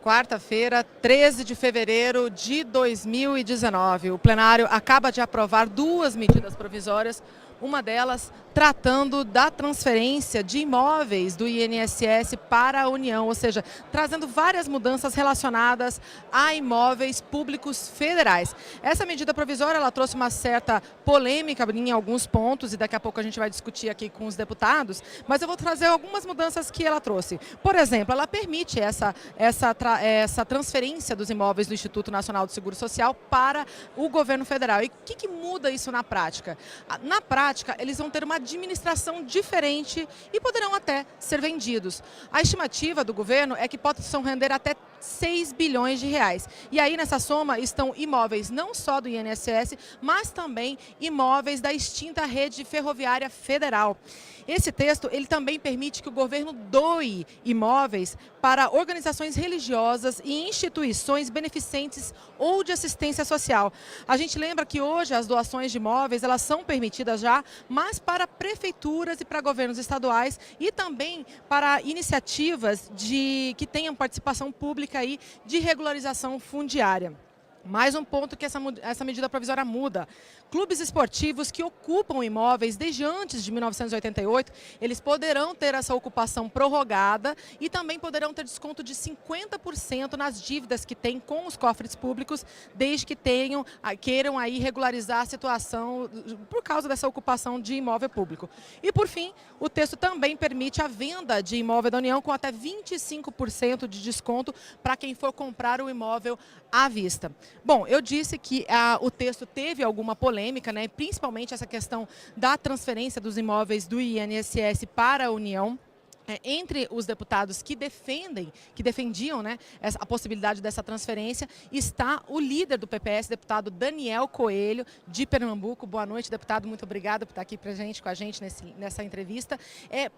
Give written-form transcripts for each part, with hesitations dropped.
Quarta-feira, 13 de fevereiro de 2019. O plenário acaba de aprovar duas medidas provisórias, uma delas tratando da transferência de imóveis do INSS para a União, ou seja, trazendo várias mudanças relacionadas a imóveis públicos federais. Essa medida provisória ela trouxe uma certa polêmica em alguns pontos e daqui a pouco a gente vai discutir aqui com os deputados, mas eu vou trazer algumas mudanças que ela trouxe. Por exemplo, ela permite essa transferência dos imóveis do Instituto Nacional do Seguro Social para o governo federal. E o que muda isso na prática? Na prática, eles vão ter uma administração diferente e poderão até ser vendidos. A estimativa do governo é que possam render até 6 bilhões de reais. E aí nessa soma estão imóveis não só do INSS, mas também imóveis da extinta rede ferroviária federal. Esse texto ele também permite que o governo doe imóveis para organizações religiosas e instituições beneficentes ou de assistência social. A gente lembra que hoje as doações de imóveis elas são permitidas já, mas para prefeituras e para governos estaduais e também para iniciativas que tenham participação pública aí de regularização fundiária. Mais um ponto que essa medida provisória muda. Clubes esportivos que ocupam imóveis desde antes de 1988, eles poderão ter essa ocupação prorrogada e também poderão ter desconto de 50% nas dívidas que têm com os cofres públicos, desde que queiram aí regularizar a situação por causa dessa ocupação de imóvel público. E por fim, o texto também permite a venda de imóvel da União com até 25% de desconto para quem for comprar o imóvel à vista. Bom, eu disse que o texto teve alguma polêmica, né? Principalmente essa questão da transferência dos imóveis do INSS para a União. Entre os deputados que defendiam, né, a possibilidade dessa transferência, está o líder do PPS, deputado Daniel Coelho, de Pernambuco. Boa noite, deputado. Muito obrigada por estar aqui com a gente nessa entrevista.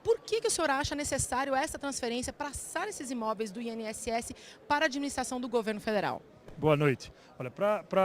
Por que o senhor acha necessário essa transferência, passar esses imóveis do INSS para a administração do governo federal? Boa noite. Olha,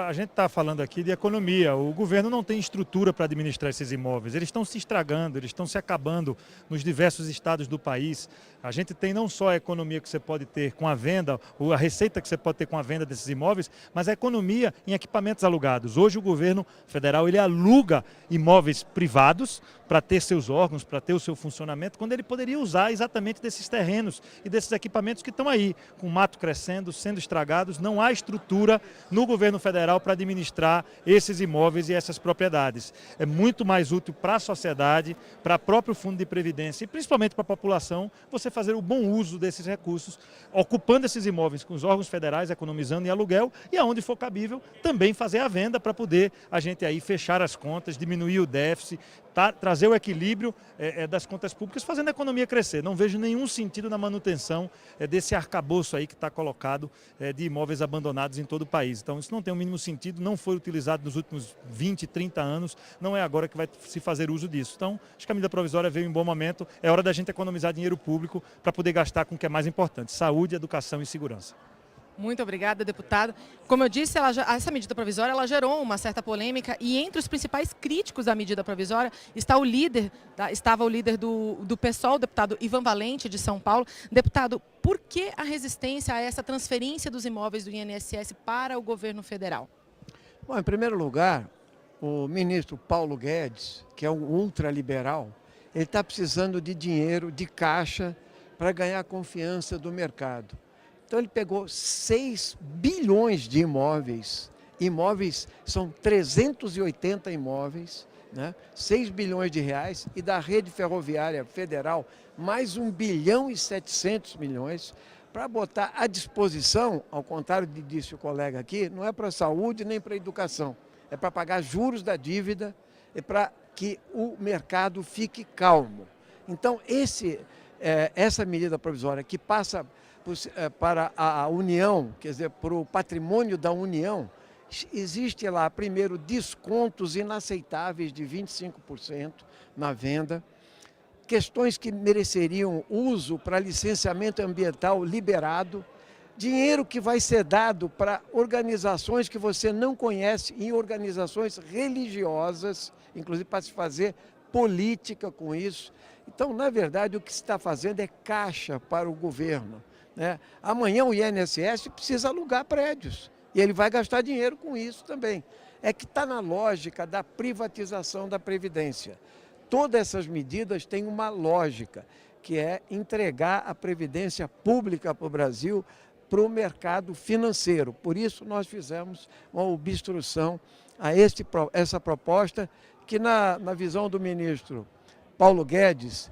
a gente está falando aqui de economia. O governo não tem estrutura para administrar esses imóveis. Eles estão se estragando, eles estão se acabando nos diversos estados do país. A gente tem não só a economia que você pode ter com a venda, ou a receita que você pode ter com a venda desses imóveis, mas a economia em equipamentos alugados. Hoje o governo federal ele aluga imóveis privados para ter seus órgãos, para ter o seu funcionamento, quando ele poderia usar exatamente desses terrenos e desses equipamentos que estão aí, com o mato crescendo, sendo estragados. Não há estrutura no governo federal para administrar esses imóveis e essas propriedades. É muito mais útil para a sociedade, para o próprio fundo de previdência e principalmente para a população, você fazer o bom uso desses recursos, ocupando esses imóveis com os órgãos federais, economizando em aluguel e aonde for cabível também fazer a venda para poder a gente aí fechar as contas, diminuir o déficit, trazer o equilíbrio das contas públicas, fazendo a economia crescer. Não vejo nenhum sentido na manutenção desse arcabouço aí que está colocado de imóveis abandonados em todo o país. Então isso não tem o mínimo sentido, não foi utilizado nos últimos 20, 30 anos, não é agora que vai se fazer uso disso. Então acho que a medida provisória veio em bom momento, é hora da gente economizar dinheiro público para poder gastar com o que é mais importante, saúde, educação e segurança. Muito obrigada, deputado. Como eu disse, essa medida provisória ela gerou uma certa polêmica e entre os principais críticos da medida provisória estava o líder do PSOL, o deputado Ivan Valente, de São Paulo. Deputado, por que a resistência a essa transferência dos imóveis do INSS para o governo federal? Bom, em primeiro lugar, o ministro Paulo Guedes, que é um ultraliberal, ele está precisando de dinheiro, de caixa, para ganhar a confiança do mercado. Então ele pegou 6 bilhões de imóveis, são 380 imóveis, né? 6 bilhões de reais e da rede ferroviária federal mais 1 bilhão e 700 milhões para botar à disposição, ao contrário do que disse o colega aqui, não é para a saúde nem para a educação, é para pagar juros da dívida e para que o mercado fique calmo. Então essa medida provisória que passa para a União, quer dizer, para o patrimônio da União, existe lá, primeiro, descontos inaceitáveis de 25% na venda, questões que mereceriam uso para licenciamento ambiental liberado, dinheiro que vai ser dado para organizações que você não conhece, em organizações religiosas, inclusive para se fazer política com isso. Então, na verdade, o que se está fazendo é caixa para o governo. né? Amanhã o INSS precisa alugar prédios e ele vai gastar dinheiro com isso também. É que está na lógica da privatização da Previdência. Todas essas medidas têm uma lógica, que é entregar a Previdência pública para o Brasil, para o mercado financeiro. Por isso nós fizemos uma obstrução a essa proposta, que na visão do ministro Paulo Guedes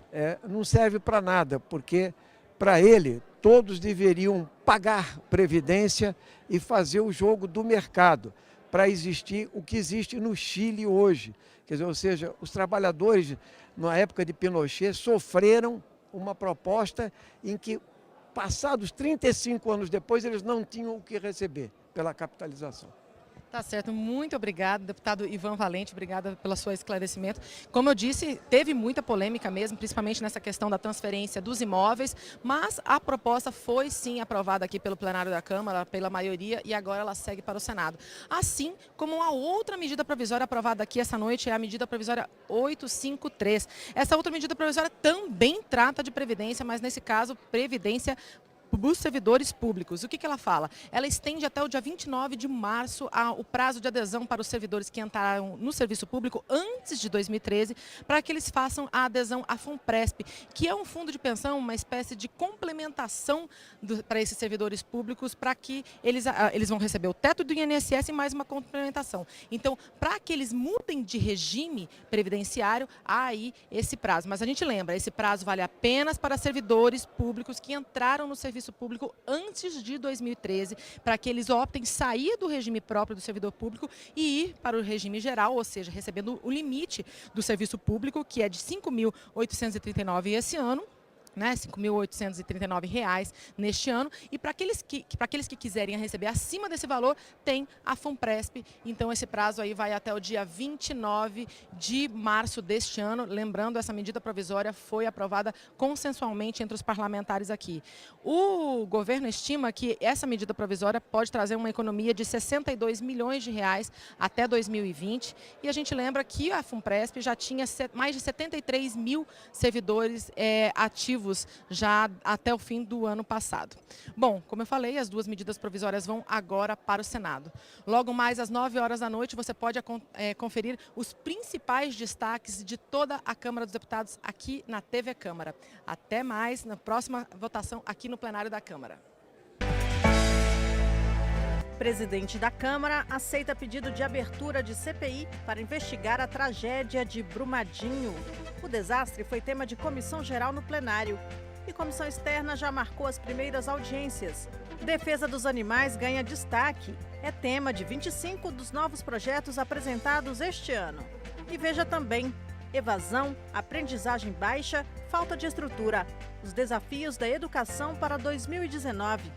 não serve para nada, porque para ele todos deveriam pagar Previdência e fazer o jogo do mercado, para existir o que existe no Chile hoje. Quer dizer, ou seja, os trabalhadores, na época de Pinochet, sofreram uma proposta em que, passados 35 anos depois, eles não tinham o que receber pela capitalização. Tá certo, muito obrigado, deputado Ivan Valente, obrigada pelo seu esclarecimento. Como eu disse, teve muita polêmica mesmo, principalmente nessa questão da transferência dos imóveis, mas a proposta foi sim aprovada aqui pelo plenário da Câmara, pela maioria, e agora ela segue para o Senado. Assim como uma outra medida provisória aprovada aqui essa noite é a medida provisória 853. Essa outra medida provisória também trata de previdência, mas nesse caso, previdência dos servidores públicos. O que ela fala? Ela estende até o dia 29 de março o prazo de adesão para os servidores que entraram no serviço público antes de 2013, para que eles façam a adesão à FUNPRESP, que é um fundo de pensão, uma espécie de complementação para esses servidores públicos, para que eles vão receber o teto do INSS e mais uma complementação. Então, para que eles mudem de regime previdenciário, há aí esse prazo. Mas a gente lembra, esse prazo vale apenas para servidores públicos que entraram no serviço público antes de 2013, para que eles optem sair do regime próprio do servidor público e ir para o regime geral, ou seja, recebendo o limite do serviço público, que é de R$ 5.839 esse ano, né, R$ 5.839 neste ano, e para aqueles que quiserem receber acima desse valor, tem a FUNPRESP. Então esse prazo aí vai até o dia 29 de março deste ano. Lembrando, essa medida provisória foi aprovada consensualmente entre os parlamentares aqui. O governo estima que essa medida provisória pode trazer uma economia de R$ 62 milhões até 2020, e a gente lembra que a FUNPRESP já tinha mais de 73 mil servidores ativos já até o fim do ano passado. Bom, como eu falei, as duas medidas provisórias vão agora para o Senado. Logo mais às 9 horas da noite, você pode conferir os principais destaques de toda a Câmara dos Deputados aqui na TV Câmara. Até mais na próxima votação aqui no plenário da Câmara. Presidente da Câmara aceita pedido de abertura de CPI para investigar a tragédia de Brumadinho. O desastre foi tema de comissão geral no plenário. E comissão externa já marcou as primeiras audiências. Defesa dos animais ganha destaque. É tema de 25 dos novos projetos apresentados este ano. E veja também: evasão, aprendizagem baixa, falta de estrutura. Os desafios da educação para 2019.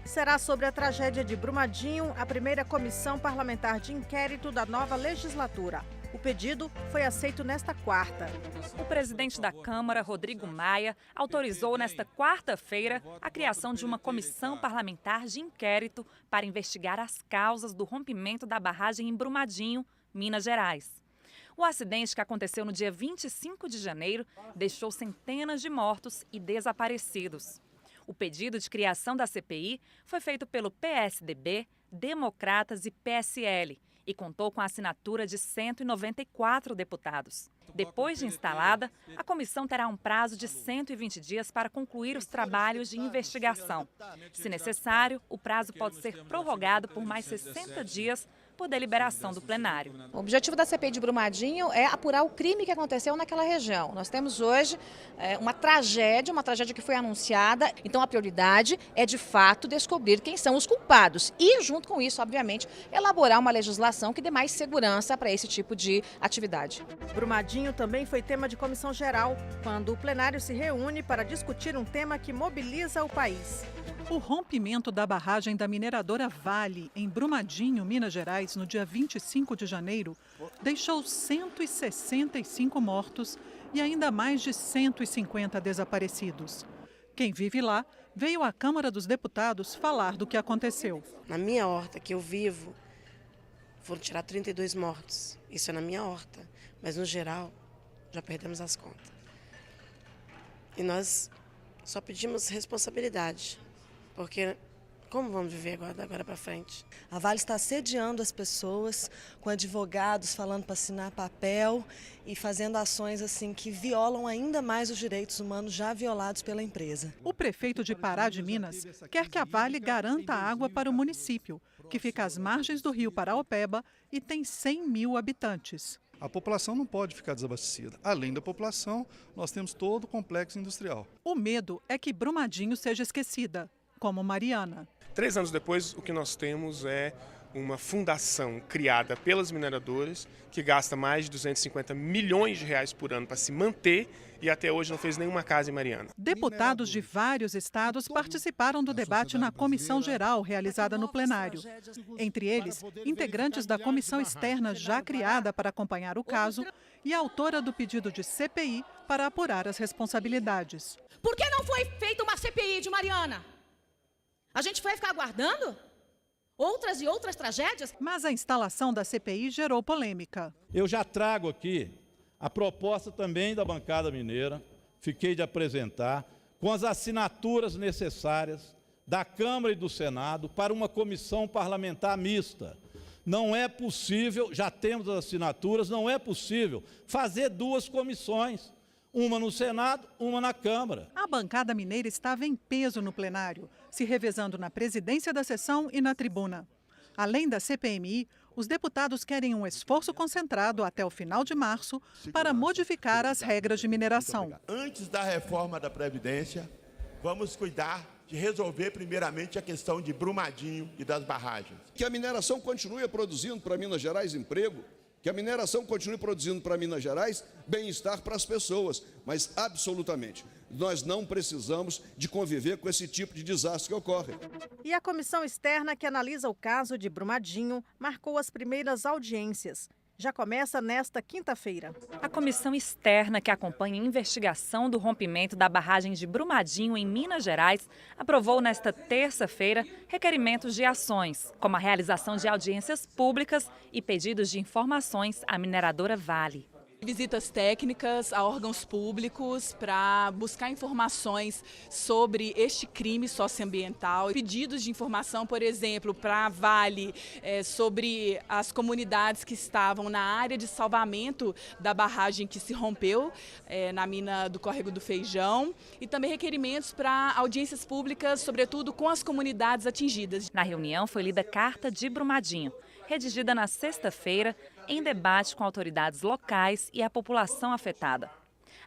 Será sobre a tragédia de Brumadinho a primeira comissão parlamentar de inquérito da nova legislatura. O pedido foi aceito nesta quarta. O presidente da Câmara, Rodrigo Maia, autorizou nesta quarta-feira a criação de uma comissão parlamentar de inquérito para investigar as causas do rompimento da barragem em Brumadinho, Minas Gerais. O acidente, que aconteceu no dia 25 de janeiro, deixou centenas de mortos e desaparecidos. O pedido de criação da CPI foi feito pelo PSDB, Democratas e PSL e contou com a assinatura de 194 deputados. Depois de instalada, a comissão terá um prazo de 120 dias para concluir os trabalhos de investigação. Se necessário, o prazo pode ser prorrogado por mais 60 dias por deliberação do plenário. O objetivo da CPI de Brumadinho é apurar o crime que aconteceu naquela região. Nós temos hoje uma tragédia que foi anunciada, então a prioridade é de fato descobrir quem são os culpados e, junto com isso, obviamente, elaborar uma legislação que dê mais segurança para esse tipo de atividade. Brumadinho também foi tema de comissão geral, quando o plenário se reúne para discutir um tema que mobiliza o país. O rompimento da barragem da mineradora Vale, em Brumadinho, Minas Gerais, no dia 25 de janeiro, deixou 165 mortos e ainda mais de 150 desaparecidos. Quem vive lá veio à Câmara dos Deputados falar do que aconteceu. Na minha horta que eu vivo, foram tirar 32 mortos. Isso é na minha horta, mas no geral já perdemos as contas. E nós só pedimos responsabilidade, porque como vamos viver agora para frente? A Vale está assediando as pessoas com advogados falando para assinar papel e fazendo ações assim que violam ainda mais os direitos humanos já violados pela empresa. O prefeito de Pará de Minas quer que a Vale garanta água para o município, que fica às margens do rio Paraopeba e tem 100 mil habitantes. A população não pode ficar desabastecida. Além da população, nós temos todo o complexo industrial. O medo é que Brumadinho seja esquecida, como Mariana. 3 anos depois, o que nós temos é uma fundação criada pelas mineradoras que gasta mais de 250 milhões de reais por ano para se manter e até hoje não fez nenhuma casa em Mariana. Deputados de vários estados participaram do debate na comissão geral realizada no plenário. Entre eles, integrantes da comissão externa já criada para acompanhar o caso e a autora do pedido de CPI para apurar as responsabilidades. Por que não foi feita uma CPI de Mariana? A gente vai ficar aguardando outras e outras tragédias? Mas a instalação da CPI gerou polêmica. Eu já trago aqui a proposta também da bancada mineira, fiquei de apresentar, com as assinaturas necessárias da Câmara e do Senado para uma comissão parlamentar mista. Não é possível, já temos as assinaturas, não é possível fazer 2 comissões. Uma no Senado, uma na Câmara. A bancada mineira estava em peso no plenário, se revezando na presidência da sessão e na tribuna. Além da CPMI, os deputados querem um esforço concentrado até o final de março para modificar as regras de mineração. Antes da reforma da Previdência, vamos cuidar de resolver primeiramente a questão de Brumadinho e das barragens. Que a mineração continue produzindo para Minas Gerais emprego, que a mineração continue produzindo para Minas Gerais bem-estar para as pessoas, mas absolutamente, nós não precisamos de conviver com esse tipo de desastre que ocorre. E a comissão externa que analisa o caso de Brumadinho marcou as primeiras audiências. Já começa nesta quinta-feira. A comissão externa que acompanha a investigação do rompimento da barragem de Brumadinho, em Minas Gerais, aprovou nesta terça-feira requerimentos de ações, como a realização de audiências públicas e pedidos de informações à mineradora Vale. Visitas técnicas a órgãos públicos para buscar informações sobre este crime socioambiental. Pedidos de informação, por exemplo, para a Vale sobre as comunidades que estavam na área de salvamento da barragem que se rompeu na mina do Córrego do Feijão. E também requerimentos para audiências públicas, sobretudo com as comunidades atingidas. Na reunião foi lida a Carta de Brumadinho, redigida na sexta-feira, em debate com autoridades locais e a população afetada.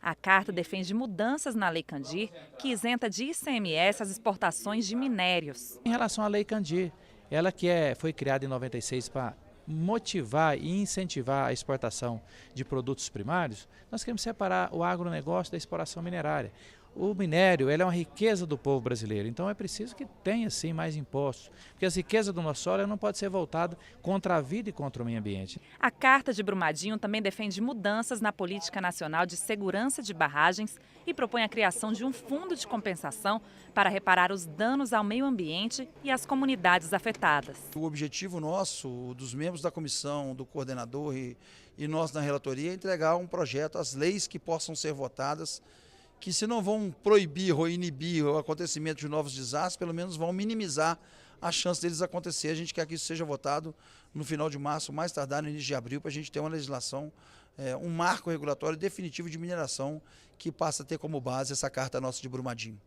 A carta defende mudanças na Lei Candir, que isenta de ICMS as exportações de minérios. Em relação à Lei Candir, ela que foi criada em 96 para motivar e incentivar a exportação de produtos primários, nós queremos separar o agronegócio da exploração minerária. O minério é uma riqueza do povo brasileiro, então é preciso que tenha sim mais impostos, porque as riquezas do nosso solo não pode ser voltada contra a vida e contra o meio ambiente. A Carta de Brumadinho também defende mudanças na Política Nacional de Segurança de Barragens e propõe a criação de um fundo de compensação para reparar os danos ao meio ambiente e às comunidades afetadas. O objetivo nosso, dos membros da comissão, do coordenador e nós na relatoria, é entregar um projeto, as leis que possam ser votadas, que se não vão proibir ou inibir o acontecimento de novos desastres, pelo menos vão minimizar a chance deles acontecer. A gente quer que isso seja votado no final de março, mais tardar no início de abril, para a gente ter uma legislação, um marco regulatório definitivo de mineração que passa a ter como base essa carta nossa de Brumadinho.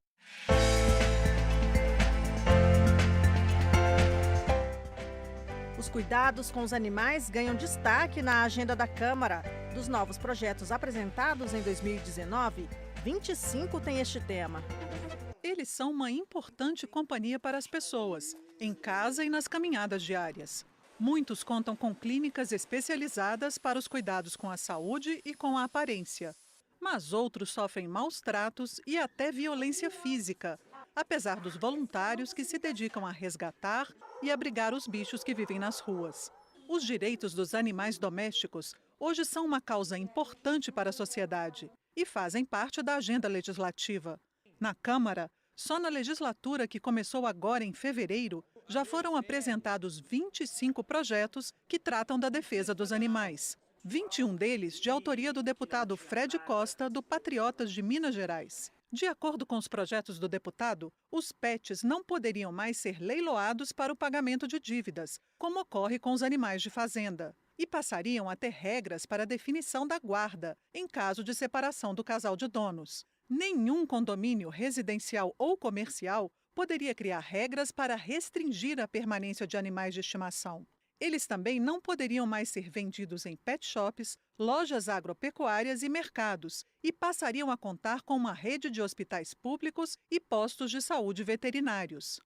Os cuidados com os animais ganham destaque na agenda da Câmara. Dos novos projetos apresentados em 2019, 25 têm este tema. Eles são uma importante companhia para as pessoas, em casa e nas caminhadas diárias. Muitos contam com clínicas especializadas para os cuidados com a saúde e com a aparência. Mas outros sofrem maus tratos e até violência física, apesar dos voluntários que se dedicam a resgatar e abrigar os bichos que vivem nas ruas. Os direitos dos animais domésticos hoje são uma causa importante para a sociedade e fazem parte da agenda legislativa. Na Câmara, Só na legislatura que começou agora em fevereiro, já foram apresentados 25 projetos que tratam da defesa dos animais. 21 deles de autoria do deputado Fred Costa, do Patriotas de Minas Gerais. De acordo com os projetos do deputado, os pets não poderiam mais ser leiloados para o pagamento de dívidas, como ocorre com os animais de fazenda, e passariam a ter regras para a definição da guarda, em caso de separação do casal de donos. Nenhum condomínio residencial ou comercial poderia criar regras para restringir a permanência de animais de estimação. Eles também não poderiam mais ser vendidos em pet shops, lojas agropecuárias e mercados, e passariam a contar com uma rede de hospitais públicos e postos de saúde veterinários.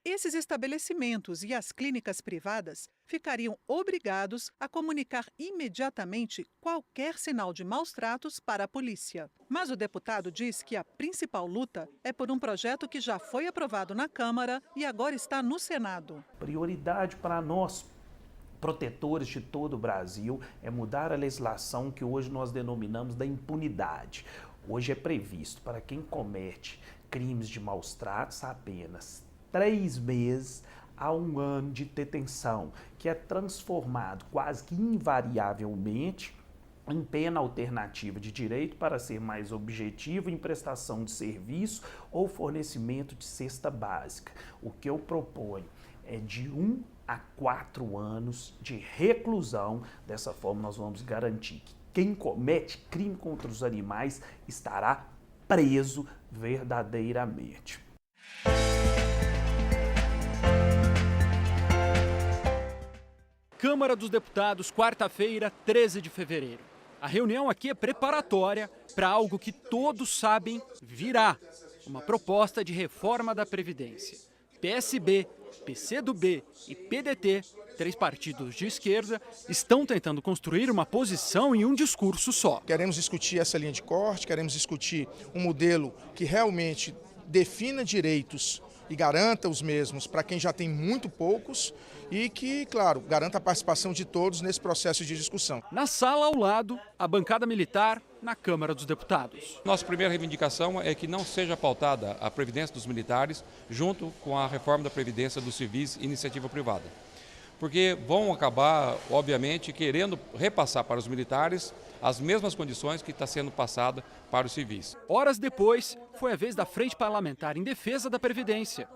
Esses estabelecimentos e as clínicas privadas ficariam obrigados a comunicar imediatamente qualquer sinal de maus-tratos para a polícia. Mas o deputado diz que a principal luta é por um projeto que já foi aprovado na Câmara e agora está no Senado. Prioridade para nós, protetores de todo o Brasil, é mudar a legislação que hoje nós denominamos da impunidade. Hoje é previsto para quem comete crimes de maus tratos apenas 3 meses a 1 ano de detenção, que é transformado quase que invariavelmente em pena alternativa de direito para ser mais objetivo em prestação de serviço ou fornecimento de cesta básica. O que eu proponho é de 1 a 4 anos de reclusão. Dessa forma, nós vamos garantir que quem comete crime contra os animais estará preso verdadeiramente. Câmara dos Deputados, quarta-feira, 13 de fevereiro. A reunião aqui é preparatória para algo que todos sabem virá: uma proposta de reforma da Previdência. PSB, PCdoB e PDT, 3 partidos de esquerda, estão tentando construir uma posição e um discurso só. Queremos discutir essa linha de corte, queremos discutir um modelo que realmente defina direitos e garanta os mesmos para quem já tem muito poucos e que, claro, garanta a participação de todos nesse processo de discussão. Na sala ao lado, a bancada militar na Câmara dos Deputados. Nossa primeira reivindicação é que não seja pautada a Previdência dos militares junto com a reforma da Previdência dos civis e iniciativa privada. Porque vão acabar, obviamente, querendo repassar para os militares as mesmas condições que está sendo passada para os civis. Horas depois, foi a vez da Frente Parlamentar em Defesa da Previdência.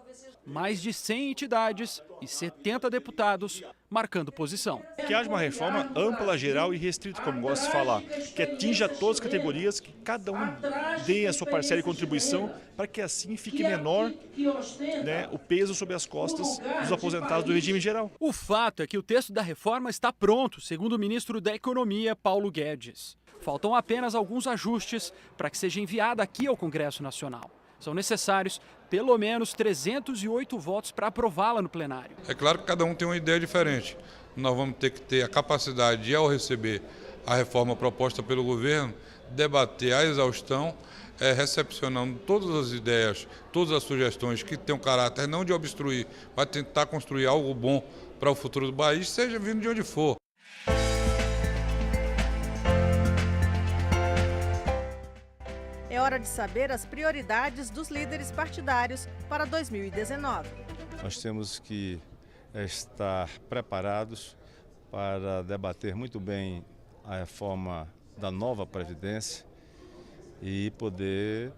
Mais de 100 entidades e 70 deputados marcando posição. Que haja uma reforma ampla, geral e restrita, como gosto de falar, que atinja todas as categorias, que cada um dê a sua parcela de contribuição, para que assim fique menor, o peso sobre as costas dos aposentados do regime geral. O fato é que o texto da reforma está pronto, segundo o ministro da Economia, Paulo Guedes. Faltam apenas alguns ajustes para que seja enviada aqui ao Congresso Nacional. São necessários pelo menos 308 votos para aprová-la no plenário. É claro que cada um tem uma ideia diferente. Nós vamos ter que ter a capacidade de, ao receber a reforma proposta pelo governo, debater a exaustão, recepcionando todas as ideias, todas as sugestões que têm um caráter não de obstruir, mas tentar construir algo bom para o futuro do país, seja vindo de onde for. É hora de saber as prioridades dos líderes partidários para 2019. Nós temos que estar preparados para debater muito bem a reforma da nova Previdência e poder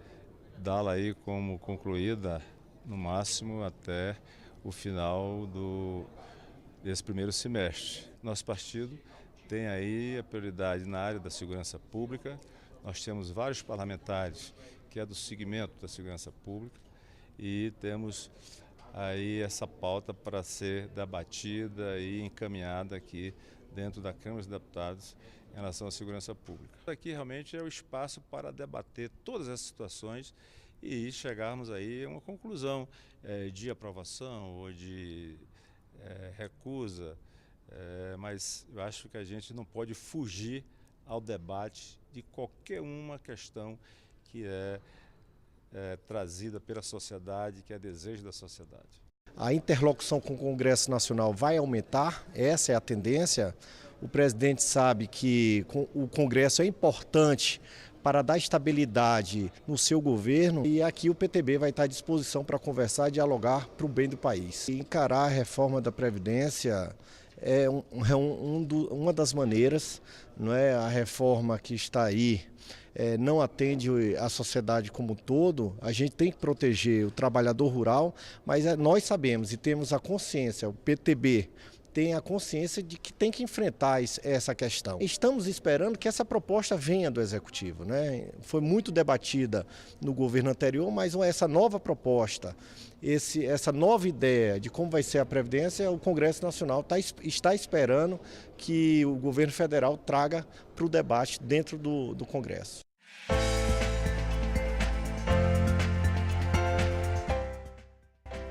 dá-la aí como concluída, no máximo, até o final desse primeiro semestre. Nosso partido tem aí a prioridade na área da segurança pública. Nós temos vários parlamentares que é do segmento da segurança pública e temos aí essa pauta para ser debatida e encaminhada aqui dentro da Câmara dos Deputados em relação à segurança pública. Aqui realmente é o espaço para debater todas essas situações e chegarmos aí a uma conclusão de aprovação ou de recusa, mas eu acho que a gente não pode fugir ao debate de qualquer uma questão que é trazida pela sociedade, que é desejo da sociedade. A interlocução com o Congresso Nacional vai aumentar, essa é a tendência. O presidente sabe que o Congresso é importante para dar estabilidade no seu governo, e aqui o PTB vai estar à disposição para conversar e dialogar para o bem do país. E encarar a reforma da Previdência é uma das maneiras, não é? A reforma que está aí não atende a sociedade como um todo. A gente tem que proteger o trabalhador rural, mas nós sabemos e temos a consciência, o PTB tem a consciência de que tem que enfrentar essa questão. Estamos esperando que essa proposta venha do Executivo, né? Foi muito debatida no governo anterior, mas essa nova proposta, essa nova ideia de como vai ser a Previdência, o Congresso Nacional está esperando que o governo federal traga para o debate dentro do Congresso.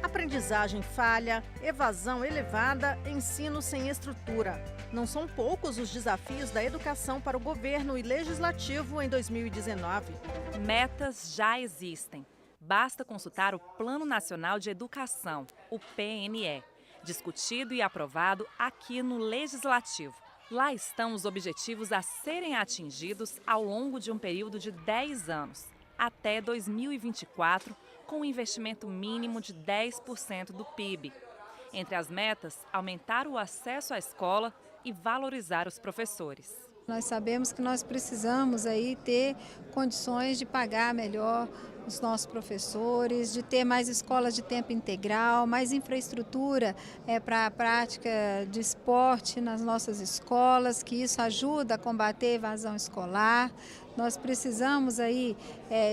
Aprendizagem falha, evasão elevada, ensino sem estrutura. Não são poucos os desafios da educação para o governo e legislativo em 2019. Metas já existem. Basta consultar o Plano Nacional de Educação, o PNE, discutido e aprovado aqui no Legislativo. Lá estão os objetivos a serem atingidos ao longo de um período de 10 anos, até 2024, com um investimento mínimo de 10% do PIB. Entre as metas, aumentar o acesso à escola e valorizar os professores. Nós sabemos que nós precisamos aí ter condições de pagar melhor os nossos professores, de ter mais escolas de tempo integral, mais infraestrutura para a prática de esporte nas nossas escolas, que isso ajuda a combater a evasão escolar. Nós precisamos aí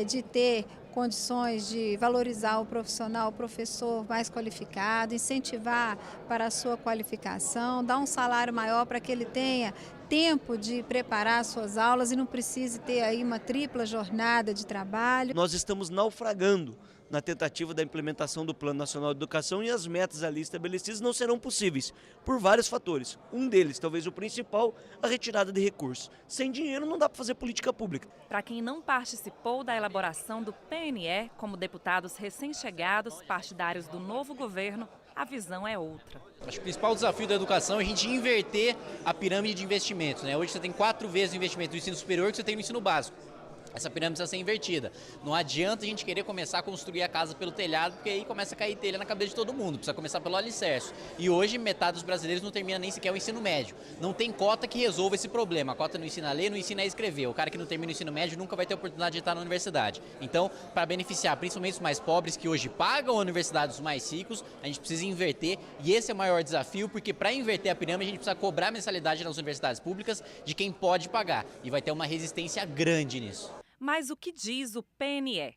de ter condições de valorizar o profissional, o professor mais qualificado, incentivar para a sua qualificação, dar um salário maior para que ele tenha tempo de preparar suas aulas e não precise ter aí uma tripla jornada de trabalho. Nós estamos naufragando na tentativa da implementação do Plano Nacional de Educação e as metas ali estabelecidas não serão possíveis por vários fatores. Um deles, talvez o principal, a retirada de recursos. Sem dinheiro não dá para fazer política pública. Para quem não participou da elaboração do PNE, como deputados recém-chegados, partidários do novo governo, a visão é outra. Acho que o principal desafio da educação é a gente inverter a pirâmide de investimentos, né? Hoje você tem 4 vezes o investimento do ensino superior que você tem no ensino básico. Essa pirâmide precisa ser invertida. Não adianta a gente querer começar a construir a casa pelo telhado, porque aí começa a cair telha na cabeça de todo mundo. Precisa começar pelo alicerce. E hoje metade dos brasileiros não termina nem sequer o ensino médio. Não tem cota que resolva esse problema. A cota não ensina a ler, não ensina a escrever. O cara que não termina o ensino médio nunca vai ter a oportunidade de estar na universidade. Então, para beneficiar principalmente os mais pobres que hoje pagam a universidade dos mais ricos, a gente precisa inverter. E esse é o maior desafio, porque para inverter a pirâmide a gente precisa cobrar mensalidade nas universidades públicas de quem pode pagar. E vai ter uma resistência grande nisso. Mas o que diz o PNE?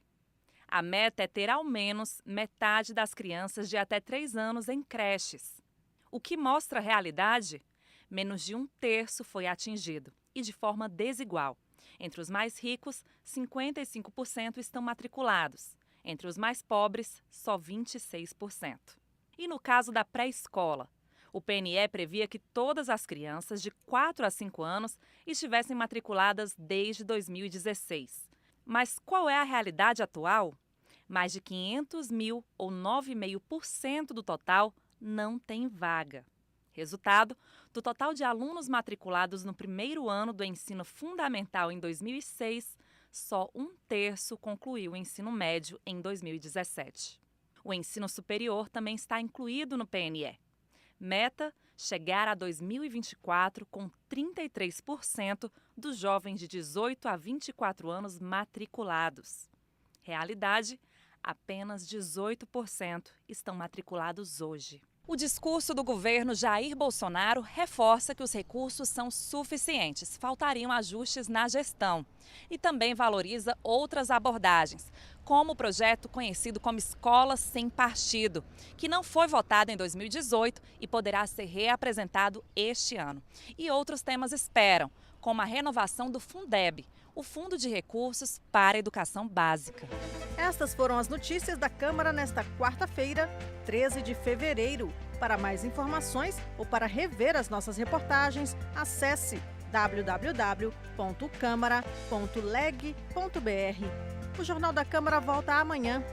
A meta é ter ao menos metade das crianças de até 3 anos em creches. O que mostra a realidade? Menos de 1/3 foi atingido, e de forma desigual. Entre os mais ricos, 55% estão matriculados. Entre os mais pobres, só 26%. E no caso da pré-escola? O PNE previa que todas as crianças de 4 a 5 anos estivessem matriculadas desde 2016. Mas qual é a realidade atual? Mais de 500 mil, ou 9,5% do total, não tem vaga. Resultado, do total de alunos matriculados no primeiro ano do ensino fundamental em 2006, só 1/3 concluiu o ensino médio em 2017. O ensino superior também está incluído no PNE. Meta: chegar a 2024 com 33% dos jovens de 18 a 24 anos matriculados. Realidade: apenas 18% estão matriculados hoje. O discurso do governo Jair Bolsonaro reforça que os recursos são suficientes, faltariam ajustes na gestão. E também valoriza outras abordagens, como o projeto conhecido como Escola Sem Partido, que não foi votado em 2018 e poderá ser reapresentado este ano. E outros temas esperam, como a renovação do Fundeb, o Fundo de Recursos para a Educação Básica. Estas foram as notícias da Câmara nesta quarta-feira, 13 de fevereiro. Para mais informações ou para rever as nossas reportagens, acesse www.câmara.leg.br. O Jornal da Câmara volta amanhã.